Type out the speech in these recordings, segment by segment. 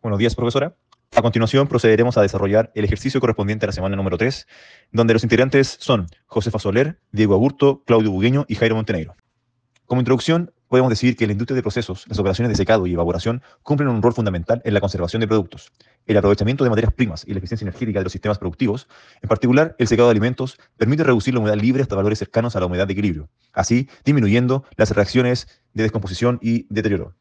Buenos días, profesora. A continuación procederemos a desarrollar el ejercicio correspondiente a la semana número 3, donde los integrantes son Josefa Soler, Diego Aburto, Claudio Bugueño y Jairo Montenegro. Como introducción, podemos decir que en la industria de procesos, las operaciones de secado y evaporación cumplen un rol fundamental en la conservación de productos, el aprovechamiento de materias primas y la eficiencia energética de los sistemas productivos. En particular, el secado de alimentos permite reducir la humedad libre hasta valores cercanos a la humedad de equilibrio, así disminuyendo las reacciones de descomposición y deterioro,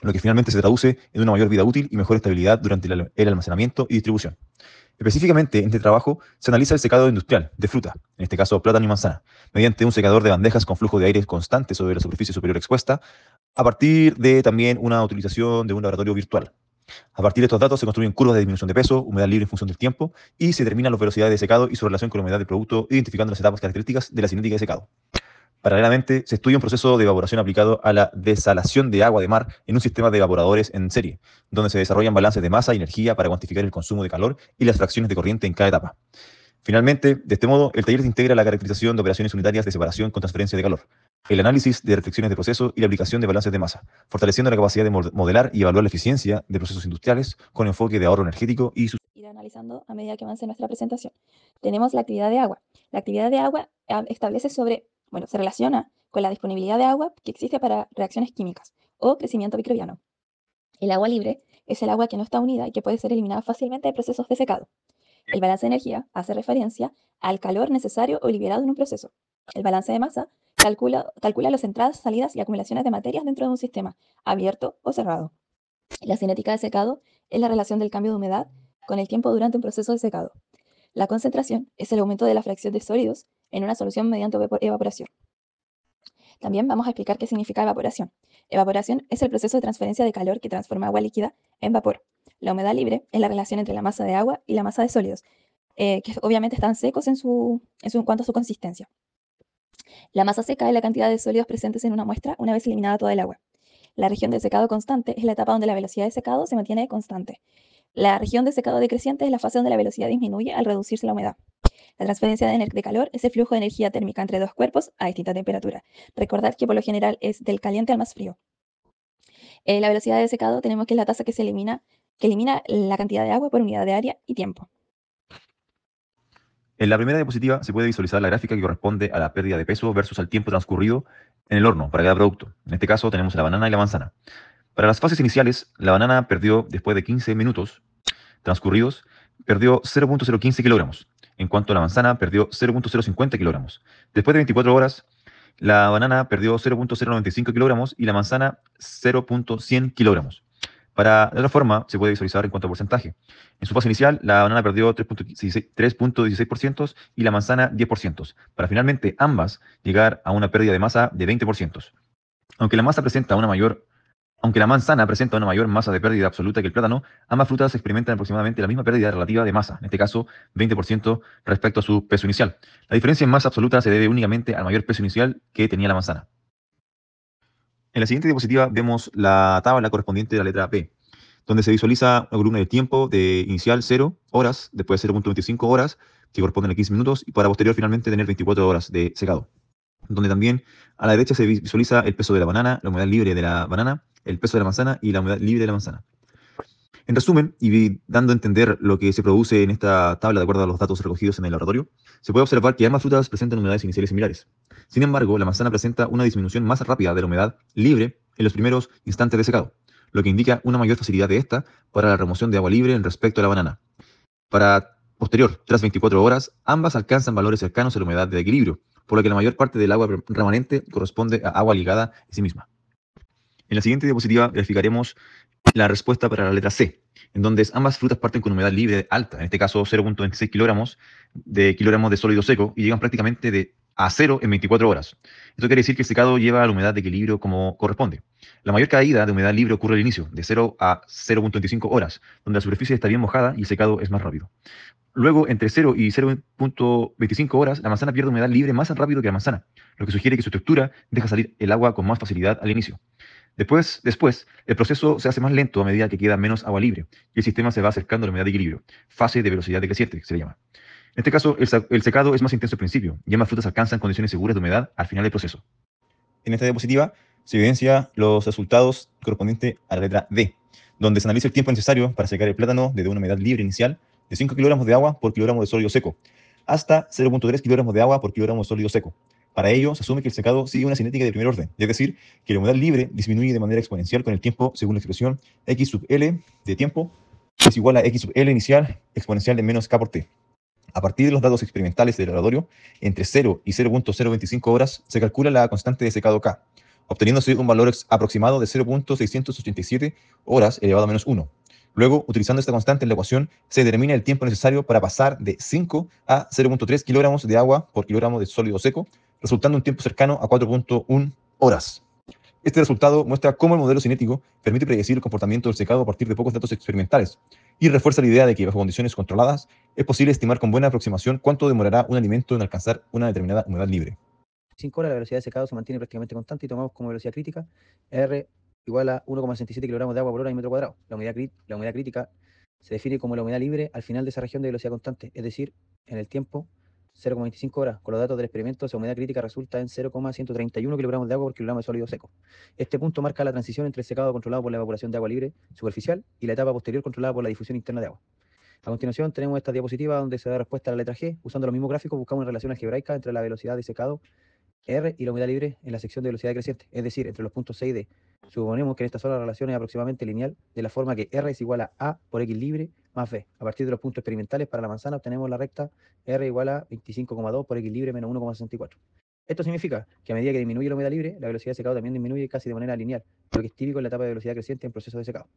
lo que finalmente se traduce en una mayor vida útil y mejor estabilidad durante el almacenamiento y distribución. Específicamente, en este trabajo se analiza el secado industrial de fruta, en este caso plátano y manzana, mediante un secador de bandejas con flujo de aire constante sobre la superficie superior expuesta, a partir de también una utilización de un laboratorio virtual. A partir de estos datos se construyen curvas de disminución de peso, humedad libre en función del tiempo, y se determinan las velocidades de secado y su relación con la humedad del producto, identificando las etapas características de la cinética de secado. Paralelamente, se estudia un proceso de evaporación aplicado a la desalación de agua de mar en un sistema de evaporadores en serie, donde se desarrollan balances de masa y energía para cuantificar el consumo de calor y las fracciones de corriente en cada etapa. Finalmente, de este modo, el taller integra la caracterización de operaciones unitarias de separación con transferencia de calor, el análisis de reflexiones de proceso y la aplicación de balances de masa, fortaleciendo la capacidad de modelar y evaluar la eficiencia de procesos industriales con enfoque de ahorro energético y ir analizando a medida que avance nuestra presentación. Tenemos la actividad de agua. La actividad de agua establece se relaciona con la disponibilidad de agua que existe para reacciones químicas o crecimiento microbiano. El agua libre es el agua que no está unida y que puede ser eliminada fácilmente de procesos de secado. El balance de energía hace referencia al calor necesario o liberado en un proceso. El balance de masa calcula las entradas, salidas y acumulaciones de materias dentro de un sistema, abierto o cerrado. La cinética de secado es la relación del cambio de humedad con el tiempo durante un proceso de secado. La concentración es el aumento de la fracción de sólidos en una solución mediante evaporación. También vamos a explicar qué significa evaporación. Evaporación es el proceso de transferencia de calor que transforma agua líquida en vapor. La humedad libre es la relación entre la masa de agua y la masa de sólidos, que obviamente están secos en cuanto a su consistencia. La masa seca es la cantidad de sólidos presentes en una muestra una vez eliminada toda el agua. La región de secado constante es la etapa donde la velocidad de secado se mantiene constante. La región de secado decreciente es la fase donde la velocidad disminuye al reducirse la humedad. La transferencia de calor es el flujo de energía térmica entre dos cuerpos a distinta temperatura. Recordad que por lo general es del caliente al más frío. La velocidad de secado tenemos que es la tasa que elimina la cantidad de agua por unidad de área y tiempo. En la primera diapositiva se puede visualizar la gráfica que corresponde a la pérdida de peso versus al tiempo transcurrido en el horno para cada producto. En este caso tenemos la banana y la manzana. Para las fases iniciales, la banana perdió, después de 15 minutos transcurridos, perdió 0.015 kilogramos. En cuanto a la manzana, perdió 0.050 kilogramos. Después de 24 horas, la banana perdió 0.095 kilogramos y la manzana 0.100 kilogramos. Para de otra forma, se puede visualizar en cuanto a porcentaje. En su fase inicial, la banana perdió 3.16% y la manzana 10%, para finalmente ambas llegar a una pérdida de masa de 20%. Aunque la manzana presenta una mayor masa de pérdida absoluta que el plátano, ambas frutas experimentan aproximadamente la misma pérdida relativa de masa, en este caso 20% respecto a su peso inicial. La diferencia en masa absoluta se debe únicamente al mayor peso inicial que tenía la manzana. En la siguiente diapositiva vemos la tabla correspondiente de la letra B, donde se visualiza una columna de tiempo de inicial 0 horas, después 0.25 horas, que corresponden a 15 minutos, y para posterior finalmente tener 24 horas de secado, donde también a la derecha se visualiza el peso de la banana, la humedad libre de la banana, el peso de la manzana y la humedad libre de la manzana. En resumen, y dando a entender lo que se produce en esta tabla de acuerdo a los datos recogidos en el laboratorio, se puede observar que ambas frutas presentan humedades iniciales similares. Sin embargo, la manzana presenta una disminución más rápida de la humedad libre en los primeros instantes de secado, lo que indica una mayor facilidad de esta para la remoción de agua libre en respecto a la banana. Para posterior, tras 24 horas, ambas alcanzan valores cercanos a la humedad de equilibrio, por lo que la mayor parte del agua remanente corresponde a agua ligada en sí misma. En la siguiente diapositiva verificaremos la respuesta para la letra C, en donde ambas frutas parten con humedad libre alta, en este caso 0.26 kilogramos de sólido seco, y llegan prácticamente a 0 en 24 horas. Esto quiere decir que el secado lleva a la humedad de equilibrio como corresponde. La mayor caída de humedad libre ocurre al inicio, de 0 a 0.25 horas, donde la superficie está bien mojada y el secado es más rápido. Luego, entre 0 y 0.25 horas, la manzana pierde humedad libre más rápido que la manzana, lo que sugiere que su estructura deja salir el agua con más facilidad al inicio. Después, el proceso se hace más lento a medida que queda menos agua libre y el sistema se va acercando a la humedad de equilibrio, fase de velocidad decreciente, que se le llama. En este caso, el secado es más intenso al principio y ambas frutas alcanzan condiciones seguras de humedad al final del proceso. En esta diapositiva se evidencia los resultados correspondientes a la letra D, donde se analiza el tiempo necesario para secar el plátano desde una humedad libre inicial de 5 kilogramos de agua por kilogramo de sólido seco, hasta 0,3 kilogramos de agua por kilogramo de sólido seco. Para ello, se asume que el secado sigue una cinética de primer orden, es decir, que la humedad libre disminuye de manera exponencial con el tiempo según la expresión x sub L de tiempo es igual a x sub L inicial exponencial de menos k por t. A partir de los datos experimentales del laboratorio, entre 0 y 0,025 horas se calcula la constante de secado K, obteniéndose un valor aproximado de 0,687 horas elevado a menos 1. Luego, utilizando esta constante en la ecuación, se determina el tiempo necesario para pasar de 5 a 0,3 kilogramos de agua por kilogramo de sólido seco, resultando un tiempo cercano a 4,1 horas. Este resultado muestra cómo el modelo cinético permite predecir el comportamiento del secado a partir de pocos datos experimentales y refuerza la idea de que bajo condiciones controladas es posible estimar con buena aproximación cuánto demorará un alimento en alcanzar una determinada humedad libre. 5 horas la velocidad de secado se mantiene prácticamente constante y tomamos como velocidad crítica R igual a 1,67 kilogramos de agua por hora y metro cuadrado. La humedad crítica se define como la humedad libre al final de esa región de velocidad constante, es decir, en el tiempo 0,25 horas. Con los datos del experimento, esa humedad crítica resulta en 0,131 kilogramos de agua por kilogramo de sólido seco. Este punto marca la transición entre el secado controlado por la evaporación de agua libre superficial y la etapa posterior controlada por la difusión interna de agua. A continuación tenemos esta diapositiva donde se da respuesta a la letra G. Usando los mismos gráficos buscamos una relación algebraica entre la velocidad de secado R y la humedad libre en la sección de velocidad creciente, es decir, entre los puntos C y D. Suponemos que en esta sola relación es aproximadamente lineal, de la forma que R es igual a por X libre más B. A partir de los puntos experimentales para la manzana obtenemos la recta R igual a 25,2 por X libre menos 1,64. Esto significa que a medida que disminuye la humedad libre, la velocidad de secado también disminuye casi de manera lineal, lo que es típico en la etapa de velocidad creciente en procesos de secado.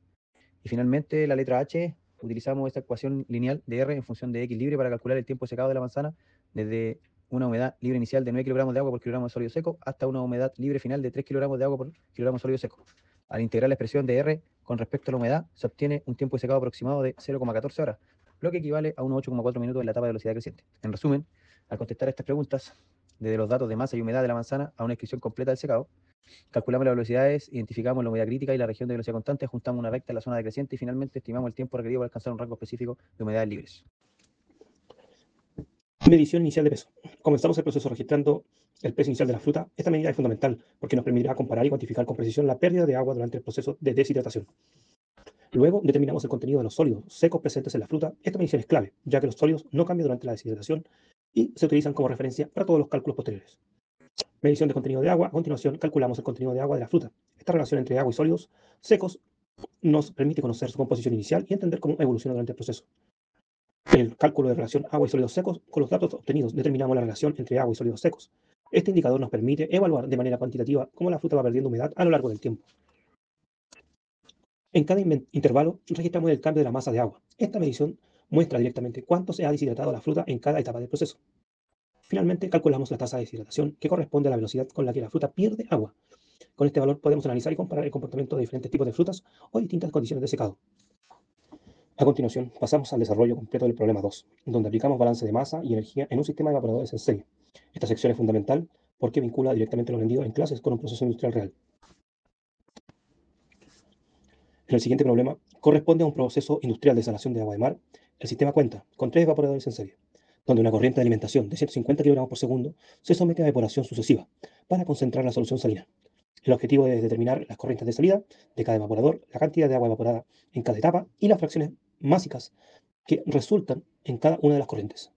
Y finalmente, la letra H, utilizamos esta ecuación lineal de R en función de X libre para calcular el tiempo de secado de la manzana desde una humedad libre inicial de 9 kilogramos de agua por kilogramo de sólido seco hasta una humedad libre final de 3 kilogramos de agua por kilogramo de sólido seco. Al integrar la expresión de R con respecto a la humedad, se obtiene un tiempo de secado aproximado de 0,14 horas, lo que equivale a unos 8,4 minutos en la etapa de velocidad creciente. En resumen, al contestar estas preguntas, desde los datos de masa y humedad de la manzana a una descripción completa del secado, calculamos las velocidades, identificamos la humedad crítica y la región de velocidad constante, juntamos una recta en la zona decreciente y finalmente estimamos el tiempo requerido para alcanzar un rango específico de humedades libres. Medición inicial de peso. Comenzamos el proceso registrando el peso inicial de la fruta. Esta medida es fundamental porque nos permitirá comparar y cuantificar con precisión la pérdida de agua durante el proceso de deshidratación. Luego determinamos el contenido de los sólidos secos presentes en la fruta. Esta medición es clave, ya que los sólidos no cambian durante la deshidratación y se utilizan como referencia para todos los cálculos posteriores. Medición de contenido de agua. A continuación, calculamos el contenido de agua de la fruta. Esta relación entre agua y sólidos secos nos permite conocer su composición inicial y entender cómo evoluciona durante el proceso. El cálculo de relación agua y sólidos secos, con los datos obtenidos determinamos la relación entre agua y sólidos secos. Este indicador nos permite evaluar de manera cuantitativa cómo la fruta va perdiendo humedad a lo largo del tiempo. En cada intervalo registramos el cambio de la masa de agua. Esta medición muestra directamente cuánto se ha deshidratado la fruta en cada etapa del proceso. Finalmente, calculamos la tasa de deshidratación, que corresponde a la velocidad con la que la fruta pierde agua. Con este valor podemos analizar y comparar el comportamiento de diferentes tipos de frutas o distintas condiciones de secado. A continuación, pasamos al desarrollo completo del problema 2, donde aplicamos balance de masa y energía en un sistema de evaporadores en serie. Esta sección es fundamental porque vincula directamente lo aprendido en clases con un proceso industrial real. En el siguiente problema, corresponde a un proceso industrial de desalación de agua de mar. El sistema cuenta con 3 evaporadores en serie, donde una corriente de alimentación de 150 kg por segundo se somete a evaporación sucesiva para concentrar la solución salina. El objetivo es determinar las corrientes de salida de cada evaporador, la cantidad de agua evaporada en cada etapa y las fracciones másicas que resultan en cada una de las corrientes.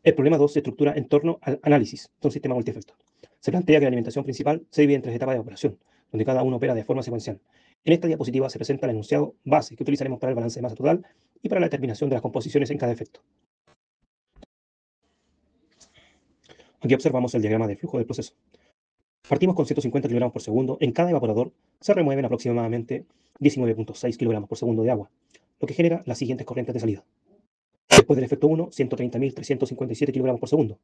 El problema 2 se estructura en torno al análisis de un sistema multiefecto. Se plantea que la alimentación principal se divide en 3 etapas de operación, donde cada uno opera de forma secuencial. En esta diapositiva se presenta el enunciado base que utilizaremos para el balance de masa total y para la determinación de las composiciones en cada efecto. Aquí observamos el diagrama del flujo del proceso. Partimos con 150 kg por segundo. En cada evaporador se remueven aproximadamente 19,6 kg por segundo de agua, lo que genera las siguientes corrientes de salida. Después del efecto 1, 130.357 kg por segundo.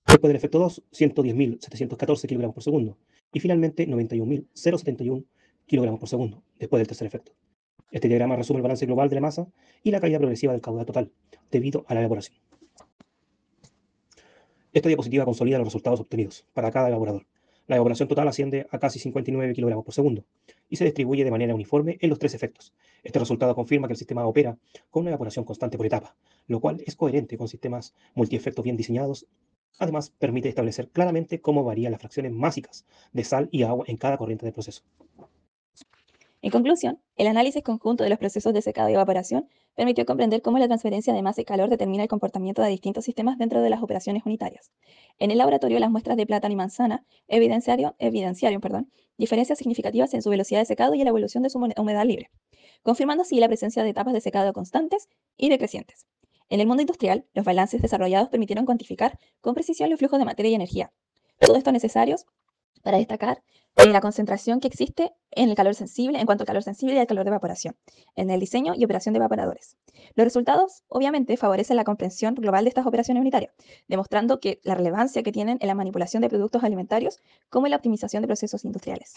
Después del efecto 2, 110.714 kg por segundo. Y finalmente, 91.071 kg por segundo, después del tercer efecto. Este diagrama resume el balance global de la masa y la caída progresiva del caudal total, debido a la evaporación. Esta diapositiva consolida los resultados obtenidos para cada evaporador. La evaporación total asciende a casi 59 kg por segundo y se distribuye de manera uniforme en los 3 efectos. Este resultado confirma que el sistema opera con una evaporación constante por etapa, lo cual es coherente con sistemas multiefectos bien diseñados. Además, permite establecer claramente cómo varían las fracciones másicas de sal y agua en cada corriente del proceso. En conclusión, el análisis conjunto de los procesos de secado y evaporación permitió comprender cómo la transferencia de masa y calor determina el comportamiento de distintos sistemas dentro de las operaciones unitarias. En el laboratorio, las muestras de plátano y manzana evidenciaron diferencias significativas en su velocidad de secado y en la evolución de su humedad libre, confirmando así la presencia de etapas de secado constantes y decrecientes. En el mundo industrial, los balances desarrollados permitieron cuantificar con precisión los flujos de materia y energía. Todo esto necesarios para destacar la concentración que existe en el calor sensible, en cuanto al calor sensible y al calor de evaporación, en el diseño y operación de evaporadores. Los resultados, obviamente, favorecen la comprensión global de estas operaciones unitarias, demostrando que la relevancia que tienen en la manipulación de productos alimentarios como en la optimización de procesos industriales.